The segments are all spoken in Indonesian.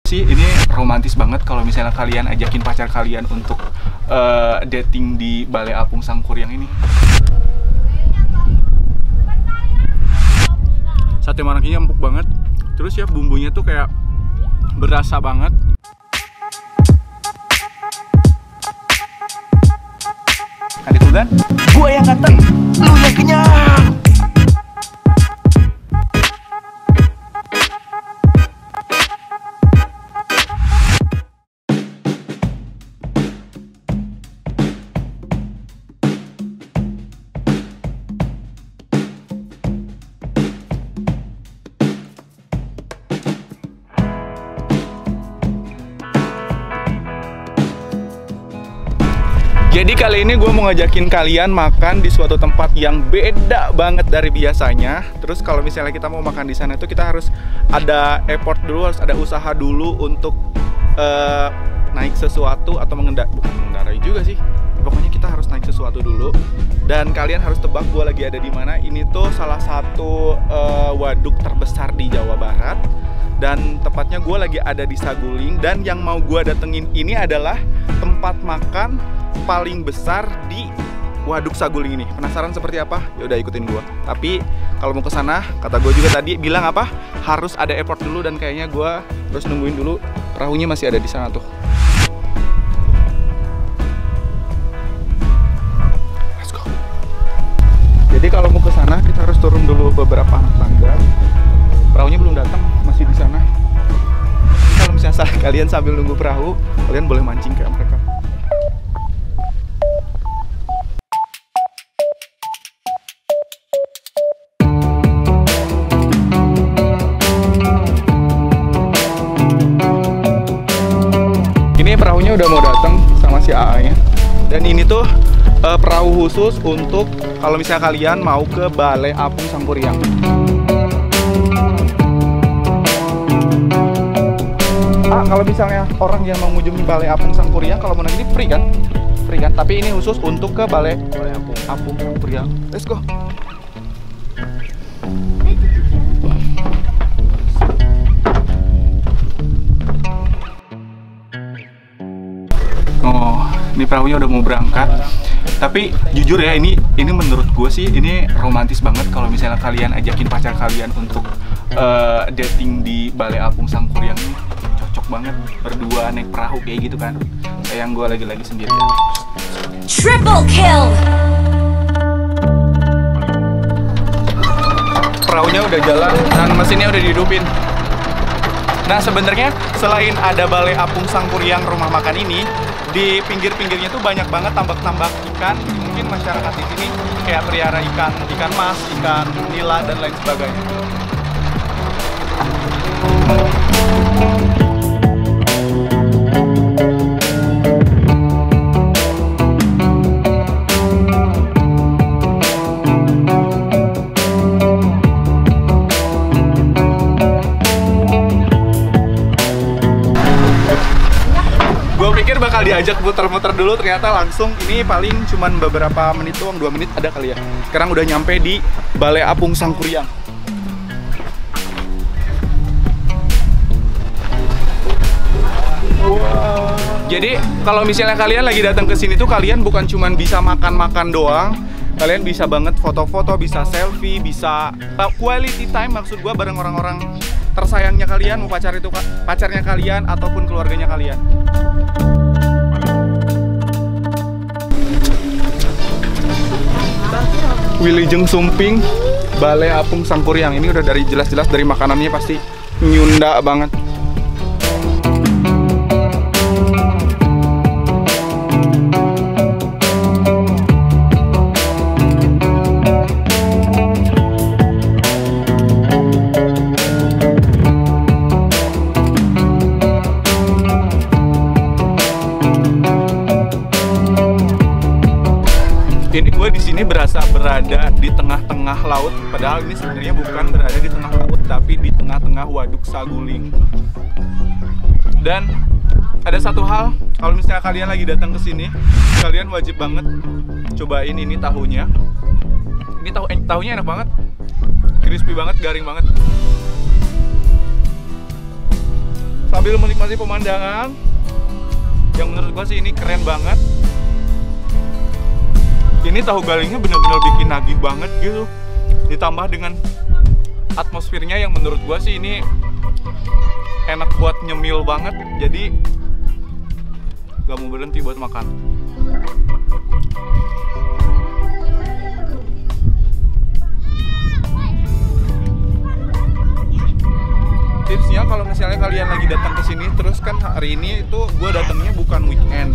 Sih ini romantis banget kalau misalnya kalian ajakin pacar kalian untuk dating di Balai Apung Sangkuriang ini. Sate maranginya empuk banget, terus ya bumbunya tuh kayak berasa banget. Adik Tugan, gua yang ganteng, lu yang kenyang. Jadi kali ini gue mau ngajakin kalian makan di suatu tempat yang beda banget dari biasanya. Terus kalau misalnya kita mau makan di sana itu kita harus ada effort dulu, harus ada usaha dulu untuk naik sesuatu atau mengendarai juga sih. Pokoknya kita harus naik sesuatu dulu. Dan kalian harus tebak gue lagi ada di mana. Ini tuh salah satu waduk terbesar di Jawa Barat. Dan tepatnya gue lagi ada di Saguling. Dan yang mau gue datengin ini adalah tempat makan paling besar di Waduk Saguling ini. Penasaran seperti apa? Yaudah ikutin gua. Tapi kalau mau ke sana, kata gue juga tadi bilang apa? Harus ada effort dulu dan kayaknya gua harus nungguin dulu perahunya masih ada di sana tuh. Let's go. Jadi kalau mau ke sana kita harus turun dulu beberapa anak tangga. Perahunya belum datang, masih di sana. Kalau misalnya kalian sambil nunggu perahu, kalian boleh mancing kayak mereka. Perahunya udah mau datang sama si AA-nya. Dan ini tuh perahu khusus untuk kalau misalnya kalian mau ke Balai Apung Sangkuriang. Kalau misalnya orang yang mau mengunjungi Balai Apung Sangkuriang, kalau mau naik ini free kan? Free kan? Tapi ini khusus untuk ke Balai Apung Sangkuriang. Let's go. Oh, ini perahunya udah mau berangkat. Tapi jujur ya, ini menurut gue sih ini romantis banget kalau misalnya kalian ajakin pacar kalian untuk dating di Balai Apung Sangkuriang ini. Cocok banget berdua naik perahu kayak gitu kan. Sayang gue lagi-lagi sendirian. Triple kill. Perahunya udah jalan dan mesinnya udah dihidupin. Nah sebenarnya selain ada Balai Apung Sangkuriang rumah makan ini, di pinggir-pinggirnya tuh banyak banget tambak-tambak ikan. Mungkin masyarakat di sini kayak pelihara ikan mas, ikan nila dan lain sebagainya. Bakal diajak muter-muter dulu, ternyata langsung ini paling cuman beberapa menit doang, 2 menit ada kali ya. Sekarang udah nyampe di Balai Apung Sangkuriang. Wow. Jadi kalau misalnya kalian lagi datang ke sini tuh kalian bukan cuman bisa makan-makan doang, kalian bisa banget foto-foto, bisa selfie, bisa quality time, maksud gua bareng orang-orang tersayangnya kalian, mau pacarnya kalian ataupun keluarganya kalian. Wilujeng Sumping Balai Apung Sangkuriang ini udah dari jelas-jelas dari makanannya pasti nyunda banget. Ini gue di sini berasa berada di tengah-tengah laut, padahal ini sebenarnya bukan berada di tengah laut, tapi di tengah-tengah Waduk Saguling. Dan ada satu hal, kalau misalnya kalian lagi datang ke sini, kalian wajib banget cobain ini tahunya. Ini tahunya enak banget, crispy banget, garing banget. sambil menikmati pemandangan yang menurut gua sih ini keren banget. Ini tahu galingnya benar-benar bikin nagih banget gitu, ditambah dengan atmosfernya yang menurut gua sih ini enak buat nyemil banget, jadi gak mau berhenti buat makan. Tipsnya kalau misalnya kalian lagi datang ke sini, terus kan hari ini itu gue datangnya bukan weekend,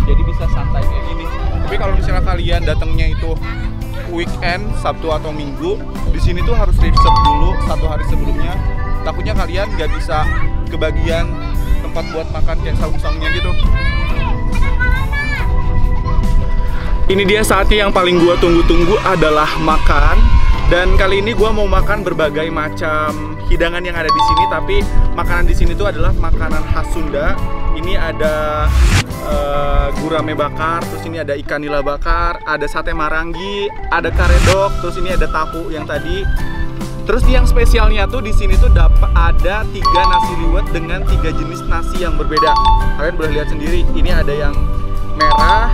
jadi bisa santai kayak gini. Tapi kalau misalnya kalian datangnya itu weekend, Sabtu atau Minggu, di sini tuh harus reserve dulu 1 hari sebelumnya. Takutnya kalian nggak bisa kebagian tempat buat makan kayak saung-saungnya gitu. Ini dia saatnya yang paling gue tunggu-tunggu adalah makan. Dan kali ini gue mau makan berbagai macam hidangan yang ada di sini, tapi makanan di sini tuh adalah makanan khas Sunda. Ini ada gurame bakar, terus ini ada ikan nila bakar, ada sate marangi, ada karedok, terus ini ada tahu yang tadi. Terus yang spesialnya tuh di sini tuh ada 3 nasi liwet dengan 3 jenis nasi yang berbeda. Kalian boleh lihat sendiri, ini ada yang merah,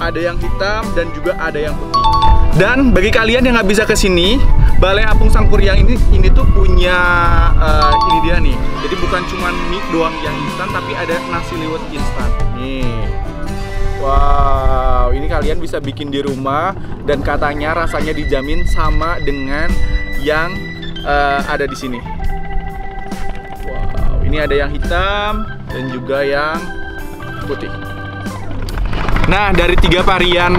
ada yang hitam, dan juga ada yang putih. Dan bagi kalian yang nggak bisa ke sini, Balai Apung Sangkuriang ini tuh punya ini dia nih. Jadi bukan cuma mie doang yang instan, tapi ada nasi liwet instan. Nih, wow, ini kalian bisa bikin di rumah dan katanya rasanya dijamin sama dengan yang ada di sini. Wow, ini ada yang hitam dan juga yang putih. Nah, dari 3 varian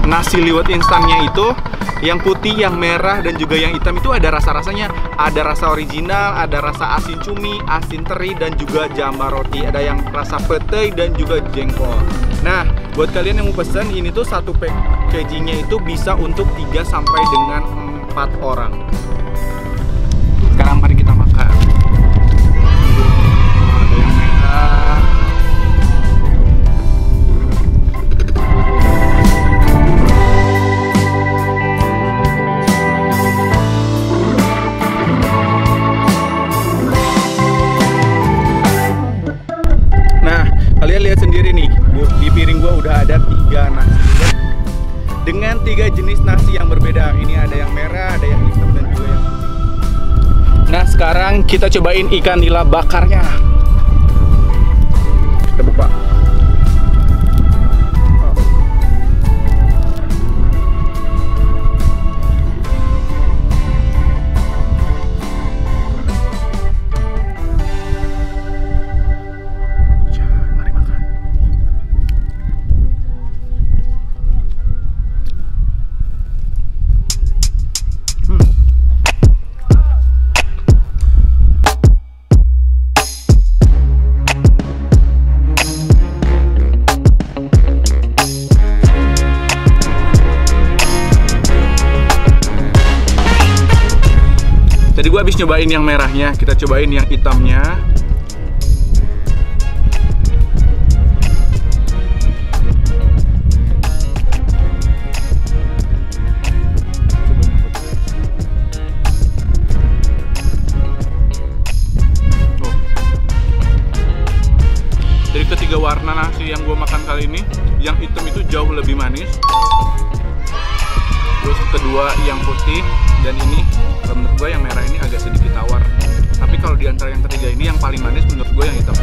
nasi liwet instannya itu, yang putih, yang merah, dan juga yang hitam itu ada rasa-rasanya. Ada rasa original, ada rasa asin cumi, asin teri, dan juga jambal roti. Ada yang rasa petai dan juga jengkol. Nah, buat kalian yang mau pesen, ini tuh satu packagingnya itu bisa untuk 3 sampai dengan 4 orang. Sekarang mari kita makan. Ada yang merah. Kalian lihat sendiri nih, di piring gua udah ada 3 nasi liwet dengan 3 jenis nasi yang berbeda. Ini ada yang merah, ada yang hitam, dan juga yang putih. Nah, sekarang kita cobain ikan nila bakarnya. Kita buka. Tadi gue habis nyobain yang merahnya, kita cobain yang hitamnya. Dari ketiga warna nasi yang gue makan kali ini, yang hitam itu jauh lebih manis. Terus kedua yang putih, dan ini menurut gue yang merah ini agak sedikit tawar. Tapi kalau di antara yang ketiga ini yang paling manis menurut gue yang hitam.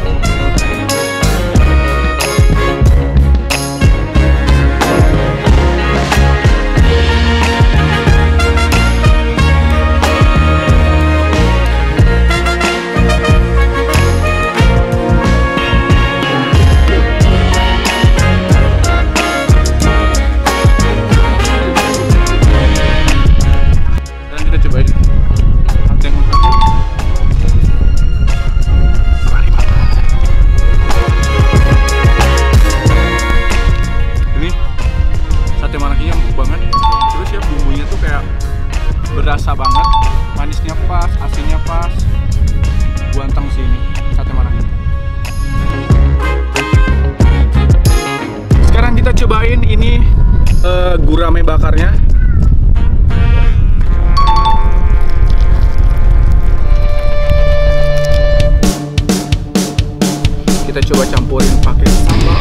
kita coba campurin pakai sambal.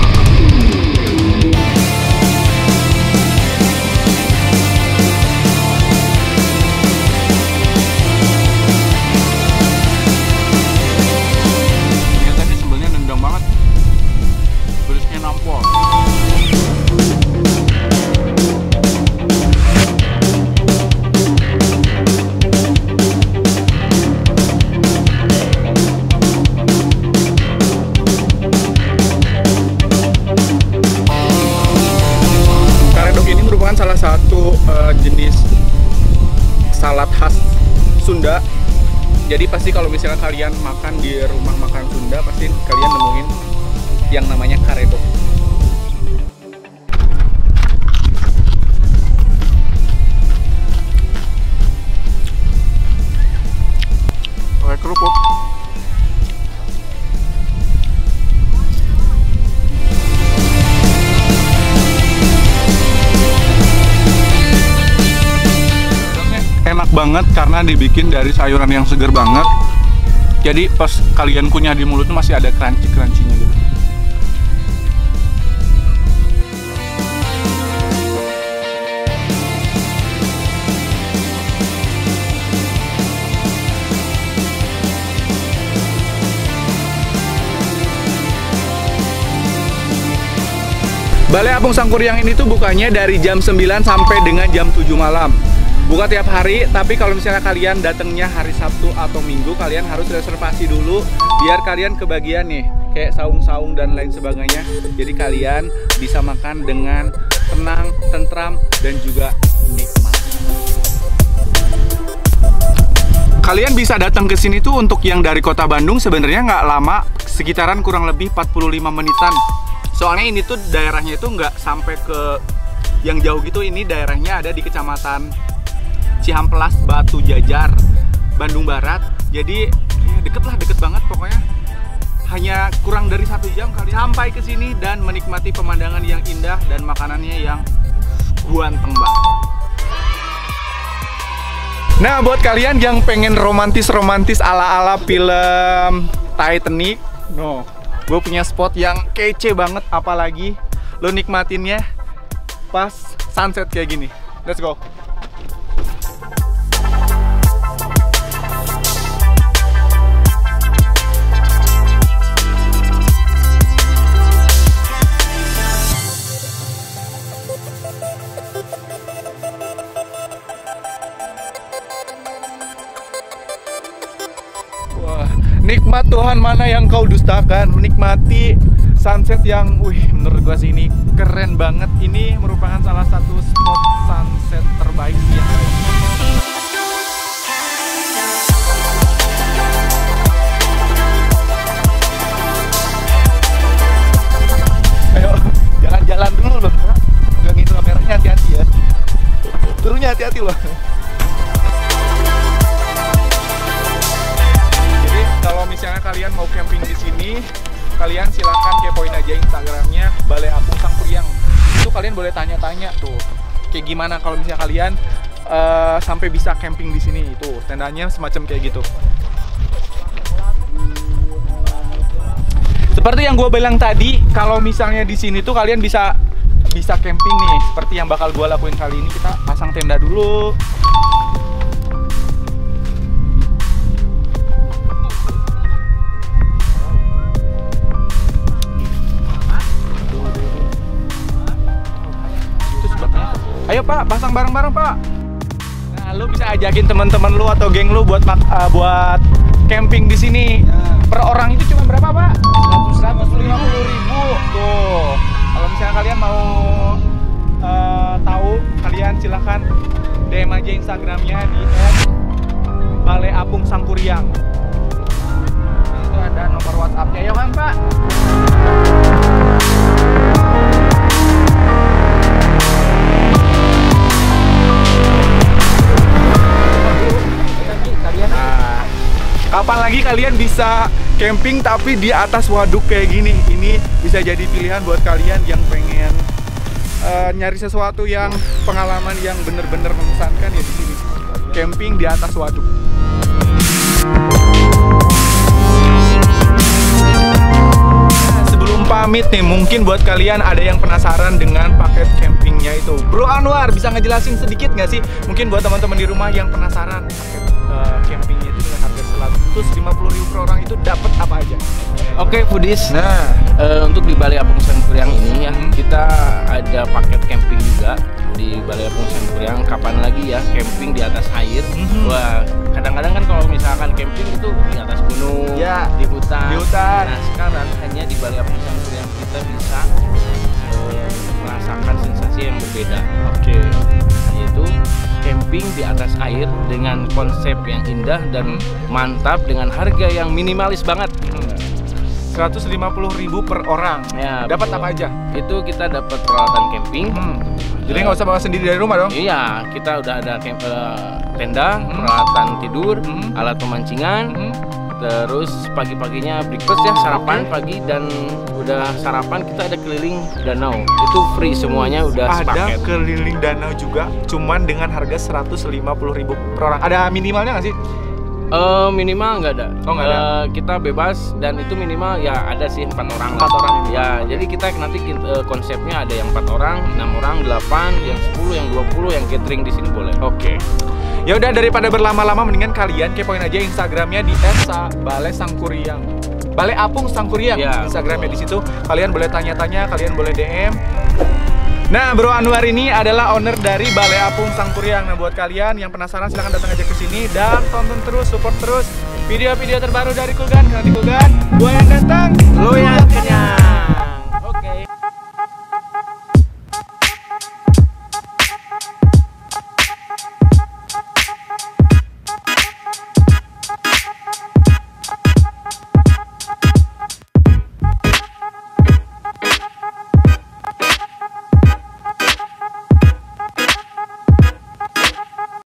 Kelihatannya sambelnya nendang banget, pedasnya nampol. Salah satu jenis salad khas Sunda. Jadi pasti kalau misalnya kalian makan di rumah makan Sunda, pasti kalian nemuin yang namanya karedok. Pakai kerupuk. Enak banget karena dibikin dari sayuran yang segar banget. Jadi pas kalian kunyah di mulutnya masih ada crunchy-crunchy-nya gitu. Balai Apung Sangkuriang ini tuh bukanya dari jam 9 sampai dengan jam 7 malam. Buka tiap hari, tapi kalau misalnya kalian datangnya hari Sabtu atau Minggu, kalian harus reservasi dulu biar kalian kebagian nih, kayak saung-saung dan lain sebagainya. Jadi kalian bisa makan dengan tenang, tentram, dan juga nikmat. Kalian bisa datang ke sini tuh untuk yang dari kota Bandung sebenarnya nggak lama, sekitaran kurang lebih 45 menitan. Soalnya ini tuh daerahnya itu nggak sampai ke yang jauh gitu, ini daerahnya ada di kecamatan Cihamplas, Batu Jajar, Bandung Barat. Jadi deket banget pokoknya. Hanya kurang dari 1 jam kalian sampai ke sini dan menikmati pemandangan yang indah dan makanannya yang guanteng banget. Nah, buat kalian yang pengen romantis-romantis ala-ala film Titanic, gue punya spot yang kece banget, apalagi lo nikmatinnya pas sunset kayak gini. Let's go. Nikmat Tuhan mana yang kau dustakan, menikmati sunset yang, menurut gua sih ini keren banget. Ini merupakan salah satu spot sunset terbaik yang ada. Ayo, jalan-jalan dulu loh. Pegangin kameranya, hati-hati ya. Turunnya hati-hati loh. Kalau misalnya kalian mau camping di sini, kalian silahkan kepoin aja Instagramnya Balai Apung Sangkuriang. Itu kalian boleh tanya-tanya tuh, kayak gimana kalau misalnya kalian sampai bisa camping di sini. Itu tendanya semacam kayak gitu. Seperti yang gue bilang tadi, kalau misalnya di sini tuh kalian bisa camping nih. Seperti yang bakal gue lakuin kali ini, kita pasang tenda dulu. Ayo Pak, pasang bareng-bareng Pak. Nah, lu bisa ajakin teman-teman lu atau geng lu buat camping di sini. Per orang itu cuma berapa Pak? 150.000. Tuh. Kalau misalnya kalian mau tahu, kalian silahkan DM aja Instagramnya di @Balai Apung Sangkuriang. Itu ada nomor WhatsApp-nya. Ayo kan Pak. Kapan lagi kalian bisa camping tapi di atas waduk kayak gini? Ini bisa jadi pilihan buat kalian yang pengen nyari sesuatu yang pengalaman yang bener-bener mengesankan, ya di sini. Camping di atas waduk. pamit nih, mungkin buat kalian ada yang penasaran dengan paket campingnya itu. Bro Anwar bisa ngejelasin sedikit nggak sih? Mungkin buat teman-teman di rumah yang penasaran paket campingnya itu dengan harga 150.000 per orang itu dapat apa aja? Oke, Foodies. Nah, Untuk di Balai Apung Sangkuriang ini ya, kita ada paket camping juga di Balai Apung Sangkuriang. Kapan lagi ya camping di atas air? Wah, kadang-kadang kan kalau misalkan camping itu di atas gunung, Ya, di hutan. di hutan. Nah, sekarang hanya di Balai Apung Sangkuriang kita bisa merasakan sensasi yang berbeda. Oke. Yaitu camping di atas air dengan konsep yang indah dan mantap dengan harga yang minimalis banget. 150.000 per orang. Ya, Dapat betul. apa aja? Itu kita dapat peralatan camping. Jadi nggak usah bawa sendiri dari rumah dong? Iya, kita udah ada tenda, peralatan tidur, alat pemancingan. Terus pagi-paginya breakfast ya, sarapan pagi, dan udah sarapan kita ada keliling danau. Itu free semuanya, udah Ada sepaket. keliling danau juga, cuman dengan harga 150.000 per orang. Ada minimalnya nggak sih? Minimal nggak ada. Oh, nggak ada. Kita bebas, dan itu minimal ya ada sih 4 orang. 4 orang minimal. Ya, jadi kita nanti konsepnya ada yang 4 orang, 6 orang, 8, yang 10, yang 20, yang catering di sini boleh. Oke. Ya udah, daripada berlama-lama mendingan kalian kepoin aja Instagramnya di Balai Sangkuriang. Balai Apung Sangkuriang. Ya, Instagramnya di situ. Kalian boleh tanya-tanya, kalian boleh DM. Nah, Bro Anwar ini adalah owner dari Balai Apung Sangkuriang. Nah, buat kalian yang penasaran silahkan datang aja ke sini dan tonton terus, support terus video-video terbaru dari Kulgan. Karena di Kulgan